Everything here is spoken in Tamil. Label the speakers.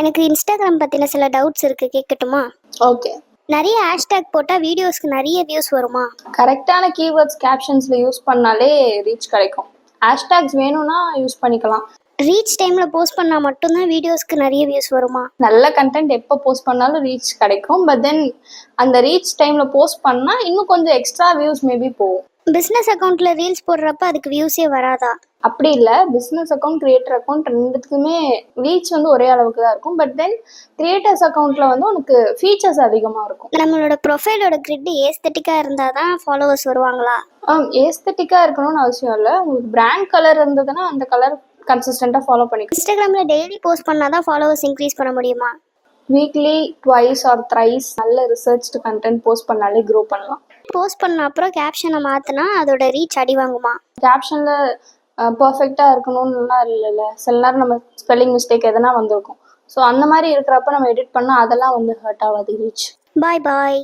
Speaker 1: எனக்கு இன்ஸ்டாகிராம் பத்தின சில டவுட்ஸ் இருக்கு, கேட்கட்டுமா?
Speaker 2: ஓகே.
Speaker 1: நிறைய ஹேஷ்டேக் போட்டா வீடியோஸ்க்கு நிறைய வியூஸ் வருமா?
Speaker 2: கரெக்டான கீவேர்ட்ஸ் கேப்ஷன்ஸ்ல யூஸ் பண்ணாலே ரீச் கிடைக்கும். ஹேஷ்டேக்ஸ் வேணும்னா யூஸ் பண்ணிக்கலாம்.
Speaker 1: ரீச் டைம்ல போஸ்ட் பண்ணா மட்டும்தான் வீடியோஸ்க்கு நிறைய வியூஸ் வருமா?
Speaker 2: நல்ல கண்டென்ட் எப்போ போஸ்ட் பண்ணாலும் ரீச் கிடைக்கும். பட் தென் அந்த ரீச் டைம்ல போஸ்ட் பண்ணா இன்னும் கொஞ்சம் எக்ஸ்ட்ரா வியூஸ் மேபி போகும்.
Speaker 1: பிசினஸ் அக்கவுண்ட்ல ரீல்ஸ் போடுறப்ப அதுக்கு வியூஸே வராதா?
Speaker 2: அப்படி இல்லை, பிஸ்னஸ் அக்கௌண்ட் கிரியேட்டர் அக்கௌண்ட் ரெண்டுத்துக்குமே ரீச் வந்து ஒரே அளவுக்கு தான் இருக்கும். பட் தென் கிரியேட்டர்ஸ் அக்கௌண்ட்ல வந்து உனக்கு ஃபீச்சர்ஸ் அதிகமாக இருக்கும்.
Speaker 1: நம்மளோட ப்ரொஃபைலோட கிரிட் ஏஸ்தட்டிக்கா இருந்தால் தான் ஃபாலோவர்ஸ் வருவாங்களா?
Speaker 2: ஏஸ்தட்டிக்காக இருக்கணும்னு அவசியம் இல்லை. உங்களுக்கு பிராண்ட் கலர் இருந்ததுன்னா அந்த கலர் கன்சிஸ்டண்டாக ஃபாலோ பண்ணிக்கலாம்.
Speaker 1: இன்ஸ்டாகிராம்ல டெய்லி போஸ்ட் பண்ணால் தான் ஃபாலோவர்ஸ் இன்க்ரீஸ் பண்ண முடியுமா?
Speaker 2: வீக்லி ட்வைஸ் ஆர் த்ரைஸ் நல்ல ரிசர்ச்டு கண்டென்ட் போஸ்ட் பண்ணாலே க்ரோ பண்ணலாம்.
Speaker 1: போஸ்ட் பண்ண அப்புறம் கேப்ஷனை மாற்றினா அதோட ரீச் அடி வாங்குமா?
Speaker 2: கேப்ஷனில் பர்ஃபெக்டாக இருக்கணும்னுலாம் இல்லைல்ல. சில நேரம் நம்ம ஸ்பெல்லிங் மிஸ்டேக் எதனா வந்திருக்கும். ஸோ அந்த மாதிரி இருக்கிறப்ப நம்ம எடிட் பண்ணால் அதெல்லாம் வந்து ஹர்ட் ஆகாது ரீச்.
Speaker 1: பாய் பாய்.